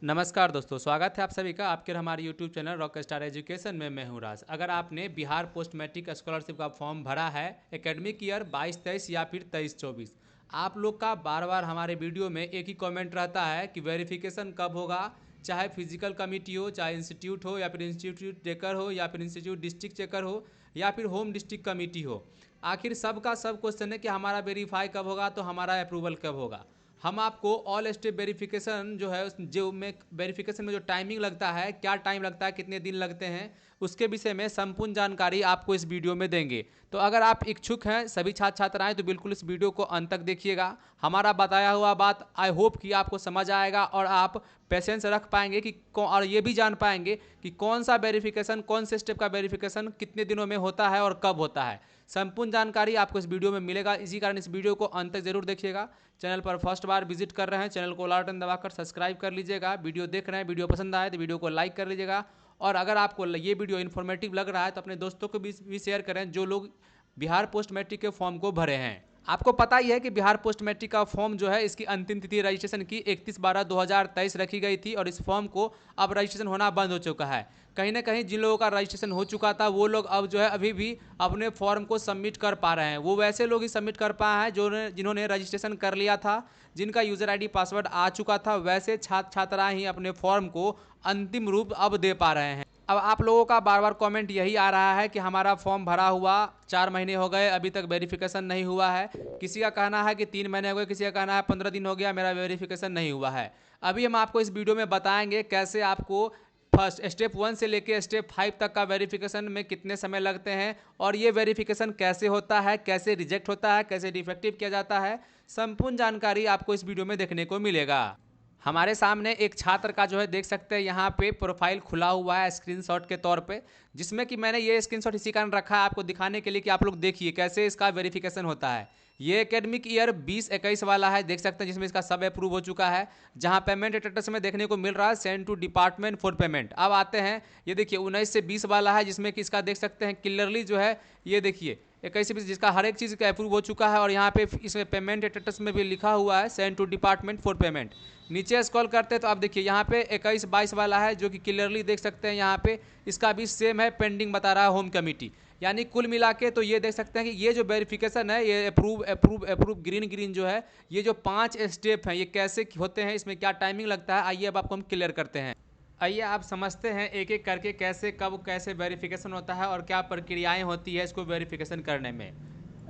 नमस्कार दोस्तों, स्वागत है आप सभी का आपके हमारे YouTube channel rock star education में। मैं हूं राज। अगर आपने बिहार पोस्ट मैट्रिक स्कॉलरशिप का फॉर्म भरा है एकेडमिक ईयर 22-23 या फिर 23-24, आप लोग का बार बार हमारे वीडियो में एक ही कमेंट रहता है कि वेरिफिकेशन कब होगा। चाहे फिजिकल कमिटी हो, चाहे इंस्टीट्यूट हो, या फिर इंस्टीट्यूट चेकर हो, या फिर इंस्टीट्यूट डिस्ट्रिक्ट चेकर हो, या फिर होम डिस्ट्रिक्ट कमेटी हो। आखिर सबका सब क्वेश्चन है कि हमारा वेरीफाई कब होगा, तो हमारा अप्रूवल कब होगा। हम आपको ऑल स्टेप वेरिफिकेशन जो है जो में वेरिफिकेशन में जो टाइमिंग लगता है, क्या टाइम लगता है, कितने दिन लगते हैं, उसके विषय में संपूर्ण जानकारी आपको इस वीडियो में देंगे। तो अगर आप इच्छुक हैं सभी छात्र छात्राएं, तो बिल्कुल इस वीडियो को अंत तक देखिएगा। हमारा बताया हुआ बात आई होप कि आपको समझ आएगा और आप पेशेंस रख पाएंगे कि और ये भी जान पाएंगे कि कौन सा वेरिफिकेशन, कौन से स्टेप का वेरिफिकेशन कितने दिनों में होता है और कब होता है। संपूर्ण जानकारी आपको इस वीडियो में मिलेगा। इसी कारण इस वीडियो को अंत तक जरूर देखिएगा। चैनल पर फर्स्ट बार विजिट कर रहे हैं, चैनल को लाल बटन दबाकर सब्सक्राइब कर लीजिएगा। वीडियो देख रहे हैं, वीडियो पसंद आए तो वीडियो को लाइक कर लीजिएगा। और अगर आपको ये वीडियो इन्फॉर्मेटिव लग रहा है तो अपने दोस्तों को भी शेयर करें जो लोग बिहार पोस्ट मैट्रिक के फॉर्म को भरे हैं। आपको पता ही है कि बिहार पोस्ट मैट्रिक का फॉर्म जो है, इसकी अंतिम तिथि रजिस्ट्रेशन की 31/12/2023 रखी गई थी और इस फॉर्म को अब रजिस्ट्रेशन होना बंद हो चुका है। कहीं ना कहीं जिन लोगों का रजिस्ट्रेशन हो चुका था वो लोग अब जो है अभी भी अपने फॉर्म को सबमिट कर पा रहे हैं। वो वैसे लोग ही सबमिट कर पाए हैं जो जिन्होंने रजिस्ट्रेशन कर लिया था, जिनका यूज़र आईडी पासवर्ड आ चुका था। वैसे छात्र छात्राएं ही अपने फॉर्म को अंतिम रूप अब दे पा रहे हैं। अब आप लोगों का बार बार कमेंट यही आ रहा है कि हमारा फॉर्म भरा हुआ 4 महीने हो गए, अभी तक वेरिफिकेशन नहीं हुआ है। किसी का कहना है कि 3 महीने हो गए, किसी का कहना है 15 दिन हो गया, मेरा वेरिफिकेशन नहीं हुआ है। अभी हम आपको इस वीडियो में बताएंगे कैसे आपको फर्स्ट स्टेप 1 से लेके स्टेप 5 तक का वेरिफिकेशन में कितने समय लगते हैं और ये वेरिफिकेशन कैसे होता है, कैसे रिजेक्ट होता है, कैसे डिफेक्टिव किया जाता है। संपूर्ण जानकारी आपको इस वीडियो में देखने को मिलेगा। हमारे सामने एक छात्र का जो है देख सकते हैं यहाँ पे प्रोफाइल खुला हुआ है स्क्रीनशॉट के तौर पे, जिसमें कि मैंने ये स्क्रीनशॉट इसी कारण रखा है आपको दिखाने के लिए कि आप लोग देखिए कैसे इसका वेरिफिकेशन होता है। ये एकेडमिक ईयर 20-21 वाला है, देख सकते हैं, जिसमें इसका सब अप्रूव हो चुका है। जहां पेमेंट स्टेटस में देखने को मिल रहा है send to department for payment. अब आते हैं, ये देखिए 19 से 20 वाला है, जिसमें कि इसका देख सकते हैं क्लियरली जो है, ये देखिए 21 से 20 जिसका हर एक चीज़ का अप्रूव हो चुका है। और यहाँ पे इसमें पेमेंट स्टेटस में भी लिखा हुआ है send to department for payment. नीचे स्क्रॉल करते हैं तो आप देखिए यहाँ पे 21-22 वाला है, जो कि क्लियरली देख सकते हैं यहाँ पे इसका भी सेम है, पेंडिंग बता रहा है होम कमेटी। यानी कुल मिला के तो ये देख सकते हैं कि ये जो वेरिफिकेशन है, ये approve approve approve green green जो है, ये जो 5 स्टेप हैं ये कैसे होते हैं, इसमें क्या टाइमिंग लगता है, आइए अब आपको हम क्लियर करते हैं। आइए आप समझते हैं एक एक करके कैसे कब कैसे वेरिफिकेशन होता है और क्या प्रक्रियाएं होती है इसको वेरिफिकेशन करने में।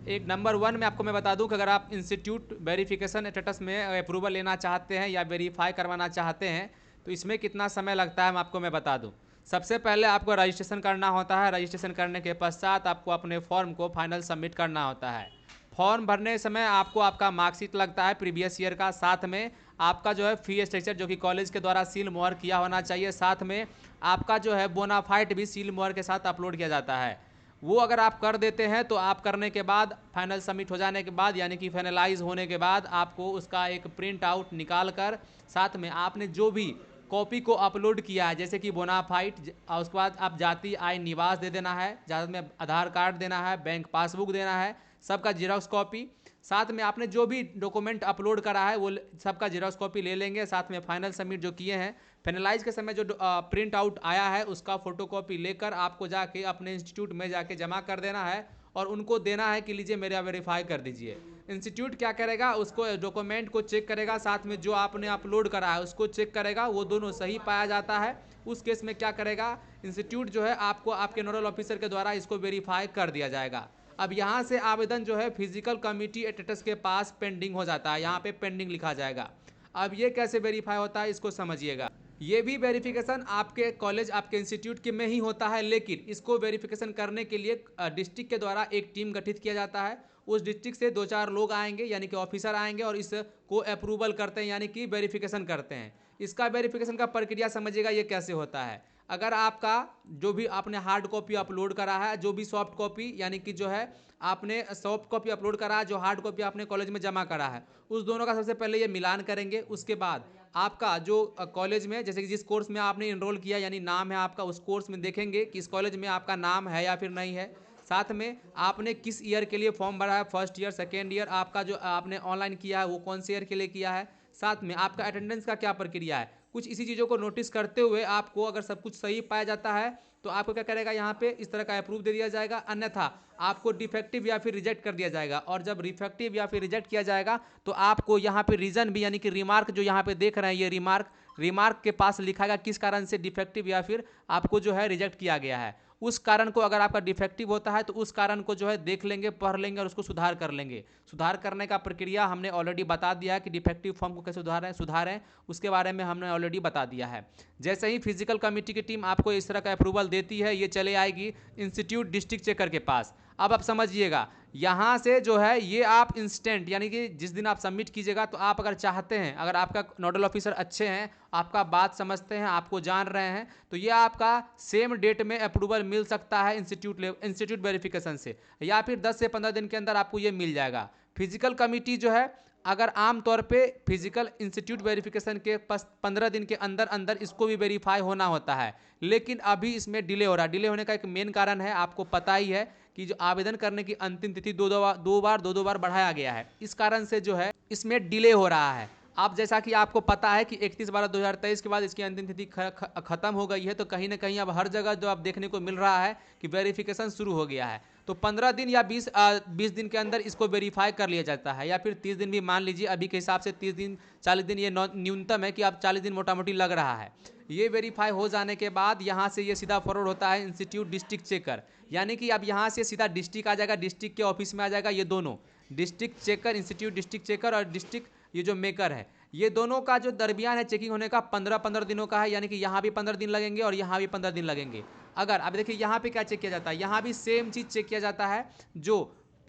एक नंबर 1 में आपको मैं बता दूं कि अगर आप इंस्टीट्यूट वेरिफिकेशन स्टेटस में अप्रूवल लेना चाहते हैं या वेरीफाई करवाना चाहते हैं तो इसमें कितना समय लगता है आपको मैं बता दूं। सबसे पहले आपको रजिस्ट्रेशन करना होता है। रजिस्ट्रेशन करने के पश्चात आपको अपने फॉर्म को फाइनल सबमिट करना होता है। फॉर्म भरने समय आपको आपका मार्कशीट लगता है प्रीवियस ईयर का, साथ में आपका जो है फी स्ट्रक्चर जो कि कॉलेज के द्वारा सील मोहर किया होना चाहिए, साथ में आपका जो है बोनाफाइड भी सील मोहर के साथ अपलोड किया जाता है। वो अगर आप कर देते हैं तो आप करने के बाद फाइनल सबमिट हो जाने के बाद यानी कि फाइनलाइज होने के बाद आपको उसका एक प्रिंट आउट निकाल कर साथ में आपने जो भी कॉपी को अपलोड किया है, जैसे कि बोनाफाइड, उसके बाद आप जाति आय निवास दे देना है, ज़्यादा में आधार कार्ड देना है, बैंक पासबुक देना है, सबका जीरोक्स कॉपी, साथ में आपने जो भी डॉक्यूमेंट अपलोड करा है वो सबका जीरोक्स कॉपी ले लेंगे। साथ में फाइनल सबमिट जो किए हैं, फाइनलाइज के समय जो प्रिंट आउट आया है उसका फोटोकॉपी लेकर आपको जाके अपने इंस्टीट्यूट में जाके जमा कर देना है और उनको देना है कि लीजिए मेरा वेरीफाई कर दीजिए। इंस्टीट्यूट क्या करेगा, उसको डॉक्यूमेंट को चेक करेगा, साथ में जो आपने अपलोड करा है उसको चेक करेगा, वो दोनों सही पाया जाता है। उस केस में क्या करेगा इंस्टीट्यूट जो है, आपको आपके नोडल ऑफिसर के द्वारा इसको वेरीफाई कर दिया जाएगा। अब यहाँ से आवेदन जो है फिजिकल कमिटी स्टेटस के पास पेंडिंग हो जाता है, यहाँ पे पेंडिंग लिखा जाएगा। अब ये कैसे वेरीफाई होता है इसको समझिएगा। ये भी वेरिफिकेशन आपके कॉलेज आपके इंस्टीट्यूट के में ही होता है, लेकिन इसको वेरिफिकेशन करने के लिए डिस्ट्रिक्ट के द्वारा एक टीम गठित किया जाता है। उस डिस्ट्रिक्ट से 2-4 लोग आएंगे यानी कि ऑफिसर आएंगे और इसको अप्रूवल करते हैं यानी कि वेरिफिकेशन करते हैं। इसका वेरिफिकेशन का प्रक्रिया समझिएगा ये कैसे होता है। अगर आपका जो भी आपने हार्ड कॉपी अपलोड करा है, जो भी सॉफ्ट कॉपी यानी कि जो है आपने सॉफ्ट कॉपी अपलोड करा है, जो हार्ड कॉपी आपने कॉलेज में जमा करा है, उस दोनों का सबसे पहले ये मिलान करेंगे। उसके बाद आपका जो कॉलेज में जैसे कि जिस कोर्स में आपने इनरोल किया यानी नाम है आपका, उस कोर्स में देखेंगे कि इस कॉलेज में आपका नाम है या फिर नहीं है। साथ में आपने किस ईयर के लिए फॉर्म भरा है, फर्स्ट ईयर, सेकेंड ईयर, आपका जो आपने ऑनलाइन किया है वो कौन से ईयर के लिए किया है, साथ में आपका अटेंडेंस का क्या प्रक्रिया है, कुछ इसी चीज़ों को नोटिस करते हुए आपको अगर सब कुछ सही पाया जाता है तो आपको क्या करेगा, यहाँ पे इस तरह का अप्रूव दे दिया जाएगा, अन्यथा आपको डिफेक्टिव या फिर रिजेक्ट कर दिया जाएगा। और जब डिफेक्टिव या फिर रिजेक्ट किया जाएगा तो आपको यहाँ पे रीजन भी यानी कि रिमार्क जो यहाँ पे देख रहे हैं, ये रिमार्क के पास लिखाएगा किस कारण से डिफेक्टिव या फिर आपको जो है रिजेक्ट किया गया है। उस कारण को अगर आपका डिफेक्टिव होता है तो उस कारण को जो है देख लेंगे, पढ़ लेंगे और उसको सुधार कर लेंगे। सुधार करने का प्रक्रिया हमने ऑलरेडी बता दिया है कि डिफेक्टिव फॉर्म को कैसे सुधारें उसके बारे में हमने ऑलरेडी बता दिया है। जैसे ही फिजिकल कमेटी की टीम आपको इस तरह का अप्रूवल देती है, ये चले आएगी इंस्टीट्यूट डिस्ट्रिक्ट चेकर के पास। अब आप समझिएगा, यहाँ से जो है ये आप इंस्टेंट यानी कि जिस दिन आप सबमिट कीजिएगा तो आप अगर चाहते हैं, अगर आपका नोडल ऑफिसर अच्छे हैं, आपका बात समझते हैं, आपको जान रहे हैं, तो ये आपका सेम डेट में अप्रूवल मिल सकता है इंस्टीट्यूट वेरिफिकेशन से, या फिर 10 से 15 दिन के अंदर आपको ये मिल जाएगा। फिजिकल कमिटी जो है, अगर आमतौर पे फिजिकल इंस्टीट्यूट वेरिफिकेशन के 15 दिन के अंदर अंदर इसको भी वेरीफाई होना होता है, लेकिन अभी इसमें डिले हो रहा है। डिले होने का एक मेन कारण है, आपको पता ही है कि जो आवेदन करने की अंतिम तिथि दो बार बढ़ाया गया है। इस कारण से जो है इसमें डिले हो रहा है। आप जैसा कि आपको पता है कि 31/12/2023 के बाद इसकी अंतिम तिथि खत्म हो गई है, तो कहीं ना कहीं अब हर जगह जो आप देखने को मिल रहा है कि वेरिफिकेशन शुरू हो गया है। तो 15 दिन या 20 दिन के अंदर इसको वेरीफाई कर लिया जाता है, या फिर 30 दिन भी मान लीजिए। अभी के हिसाब से 30 दिन 40 दिन ये न्यूनतम है कि अब 40 दिन मोटा मोटी लग रहा है। ये वेरीफाई हो जाने के बाद यहाँ से ये सीधा फॉरवर्ड होता है इंस्टीट्यूट डिस्ट्रिक्ट चेकर, यानी कि अब यहाँ से सीधा डिस्ट्रिक्ट आ जाएगा, डिस्ट्रिक्ट के ऑफिस में आ जाएगा। ये दोनों district checker, institute district checker और डिस्ट्रिक्ट ये जो मेकर है, ये दोनों का जो दरमियान है चेकिंग होने का 15 दिनों का है, यानी कि यहाँ भी 15 दिन लगेंगे और यहाँ भी 15 दिन लगेंगे। अगर अब देखिए यहाँ पे क्या चेक किया जाता है, यहाँ भी सेम चीज़ चेक किया जाता है जो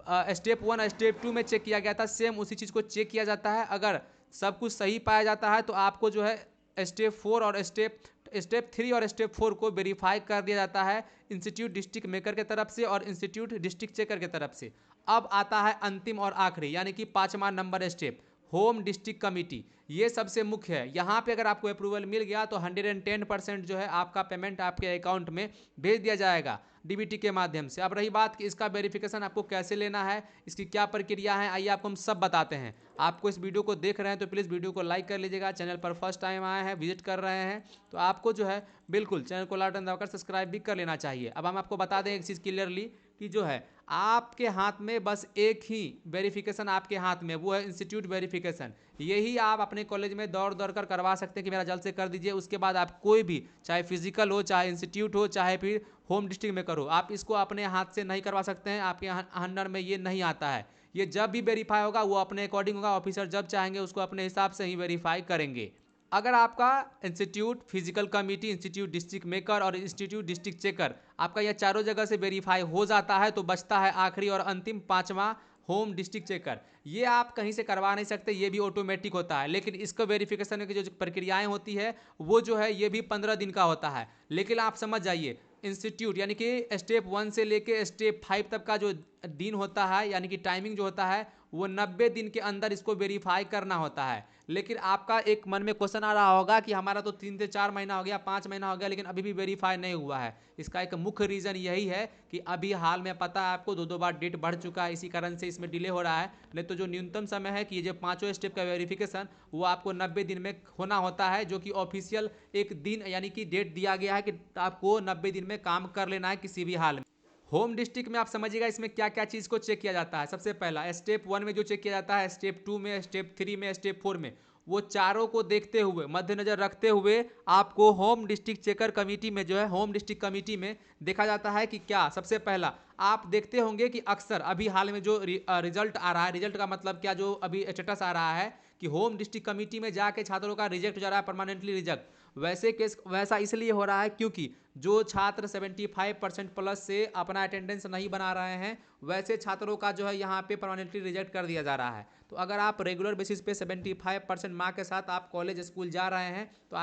स्टेप 1 और स्टेप 2 में चेक किया गया था, सेम उसी चीज़ को चेक किया जाता है। अगर सब कुछ सही पाया जाता है तो आपको जो है स्टेप 4 और स्टेप 3 और स्टेप 4 को वेरीफाई कर दिया जाता है इंस्टीट्यूट डिस्ट्रिक्ट मेकर के तरफ से और इंस्टीट्यूट डिस्ट्रिक्ट चेकर के तरफ से। अब आता है अंतिम और आखिरी यानी कि 5वां number step, home district committee. ये सबसे मुख्य है। यहाँ पे अगर आपको अप्रूवल मिल गया तो 110% जो है आपका पेमेंट आपके अकाउंट में भेज दिया जाएगा डीबीटी के माध्यम से। अब रही बात कि इसका वेरिफिकेशन आपको कैसे लेना है, इसकी क्या प्रक्रिया है, आइए आपको हम सब बताते हैं। आपको इस वीडियो को देख रहे हैं तो प्लीज़ वीडियो को लाइक कर लीजिएगा। चैनल पर फर्स्ट टाइम आए हैं, विजिट कर रहे हैं, तो आपको जो है बिल्कुल चैनल को लाल बटन दबाकर सब्सक्राइब भी कर लेना चाहिए। अब हम आपको बता दें एक चीज़ क्लियरली कि जो है आपके हाथ में बस एक ही वेरिफिकेशन आपके हाथ में, वो है इंस्टीट्यूट वेरिफिकेशन। यही आप अपने कॉलेज में दौड़ दौड़ कर करवा सकते हैं कि मेरा जल्द से कर दीजिए। उसके बाद आप कोई भी, चाहे फिजिकल हो, चाहे इंस्टीट्यूट हो, चाहे फिर होम डिस्ट्रिक्ट में करो, आप इसको अपने हाथ से नहीं करवा सकते हैं। आपके अंडर में ये नहीं आता है। ये जब भी वेरीफाई होगा वो अपने अकॉर्डिंग होगा, ऑफिसर जब चाहेंगे उसको अपने हिसाब से ही वेरीफाई करेंगे। अगर आपका institute physical committee, institute district maker और इंस्टीट्यूट डिस्ट्रिक्ट चेकर आपका यह चारों जगह से वेरीफाई हो जाता है तो बचता है आखिरी और अंतिम 5वां होम डिस्ट्रिक्ट चेकर। ये आप कहीं से करवा नहीं सकते, ये भी ऑटोमेटिक होता है, लेकिन इसको वेरिफिकेशन की जो प्रक्रियाएं होती है वो जो है ये भी 15 दिन का होता है। लेकिन आप समझ जाइए, इंस्टीट्यूट यानी कि स्टेप 1 से लेके स्टेप 5 तक का जो दिन होता है यानी कि टाइमिंग जो होता है वो 90 दिन के अंदर इसको वेरीफाई करना होता है। लेकिन आपका एक मन में क्वेश्चन आ रहा होगा कि हमारा तो 3 से 4 महीना हो गया, 5 महीना हो गया, लेकिन अभी भी वेरीफाई नहीं हुआ है। इसका एक मुख्य रीज़न यही है कि अभी हाल में पता है आपको 2 बार डेट बढ़ चुका है, इसी कारण से इसमें डिले हो रहा है। नहीं तो जो न्यूनतम समय है कि ये जो 5वें स्टेप का वेरिफिकेशन वो आपको 90 दिन में होना होता है, जो कि ऑफिशियल एक दिन यानी कि डेट दिया गया है कि आपको 90 दिन में काम कर लेना है किसी भी हाल में। होम डिस्ट्रिक्ट में आप समझिएगा इसमें क्या क्या चीज़ को चेक किया जाता है। सबसे पहला स्टेप 1 में जो चेक किया जाता है, स्टेप 2 में, स्टेप 3 में, स्टेप 4 में, वो चारों को देखते हुए, मद्देनजर रखते हुए आपको होम डिस्ट्रिक्ट चेकर कमेटी में जो है, होम डिस्ट्रिक्ट कमेटी में देखा जाता है कि क्या। सबसे पहला आप देखते होंगे कि अक्सर अभी हाल में जो रिजल्ट आ रहा है, रिजल्ट का मतलब क्या, जो अभी स्टेटस आ रहा है कि होम डिस्ट्रिक्ट कमेटी में जाके छात्रों का रिजेक्ट हो जा रहा है, परमानेंटली रिजेक्ट। वैसे केस वैसा इसलिए हो रहा है क्योंकि जो छात्र 75% प्लस से अपना अटेंडेंस नहीं बना रहे हैं, वैसे छात्रों का जो है यहाँ पे परमानेंटली रिजेक्ट कर दिया जा रहा है। तो अगर आप रेगुलर बेसिस पे 75% मार्क के साथ आप कॉलेज स्कूल जा रहे हैं तो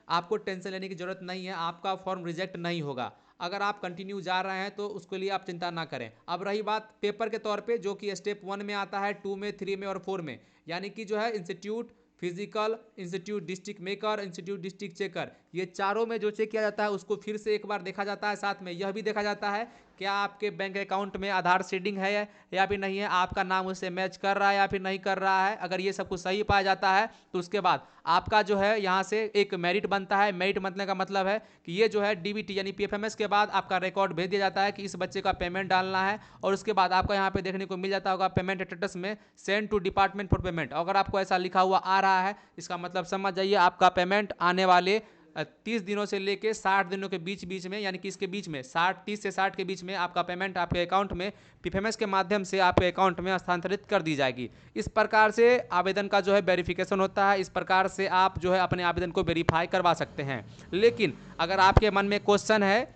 आपको टेंशन लेने की जरूरत नहीं है, आपका फॉर्म रिजेक्ट नहीं होगा। अगर आप कंटिन्यू जा रहे हैं तो उसके लिए आप चिंता ना करें। अब रही बात पेपर के तौर पे, जो कि स्टेप 1 में आता है, 2 में, 3 में और 4 में, यानी कि जो है institute physical, institute district maker, institute district checker, ये चारों में जो चेक किया जाता है उसको फिर से एक बार देखा जाता है। साथ में यह भी देखा जाता है क्या आपके बैंक अकाउंट में आधार सीडिंग है या फिर नहीं है, आपका नाम उससे मैच कर रहा है या फिर नहीं कर रहा है। अगर ये सब कुछ सही पाया जाता है तो उसके बाद आपका जो है यहाँ से एक मेरिट बनता है। मेरिट बनने का मतलब है कि ये जो है डीबीटी यानी पीएफएमएस के बाद आपका रिकॉर्ड भेज दिया जाता है कि इस बच्चे का पेमेंट डालना है, और उसके बाद आपका यहाँ पे देखने को मिल जाता होगा पेमेंट स्टेटस में send to department for payment. अगर आपको ऐसा लिखा हुआ आ रहा है, इसका मतलब समझ जाइए आपका पेमेंट आने वाले 30 दिनों से लेके 60 दिनों के बीच बीच में, यानी कि इसके बीच में 30 से 60 के बीच में आपका पेमेंट आपके अकाउंट में पीएफएमएस के माध्यम से आपके अकाउंट में हस्तांतरित कर दी जाएगी। इस प्रकार से आवेदन का जो है वेरिफिकेशन होता है। इस प्रकार से आप जो है अपने आवेदन को वेरीफाई करवा सकते हैं। लेकिन अगर आपके मन में क्वेश्चन है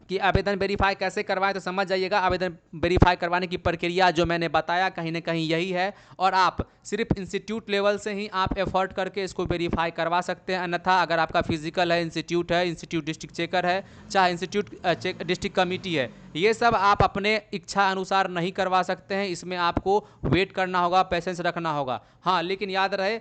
कि आवेदन वेरीफाई कैसे करवाएं, तो समझ जाइएगा आवेदन वेरीफाई करवाने की प्रक्रिया जो मैंने बताया कहीं ना कहीं यही है, और आप सिर्फ इंस्टीट्यूट लेवल से ही आप एफर्ट करके इसको वेरीफाई करवा सकते हैं। अन्यथा अगर आपका फिजिकल है, इंस्टीट्यूट है, इंस्टीट्यूट डिस्ट्रिक्ट चेकर है, चाहे इंस्टीट्यूट डिस्ट्रिक्ट कमेटी है, ये सब आप अपने इच्छा अनुसार नहीं करवा सकते हैं। इसमें आपको वेट करना होगा, पेशेंस रखना होगा। हाँ, लेकिन याद रहे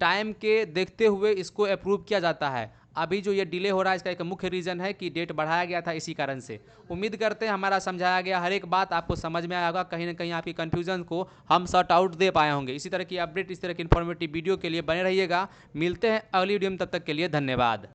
टाइम के देखते हुए इसको अप्रूव किया जाता है। अभी जो ये डिले हो रहा है इसका एक मुख्य रीज़न है कि डेट बढ़ाया गया था, इसी कारण से। उम्मीद करते हैं हमारा समझाया गया हर एक बात आपको समझ में आया होगा, कहीं ना कहीं आपकी कन्फ्यूजन को हम सॉर्ट आउट दे पाए होंगे। इसी तरह की अपडेट, इस तरह की इन्फॉर्मेटिव वीडियो के लिए बने रहिएगा। मिलते हैं अगली वीडियो में, तब तक के लिए धन्यवाद।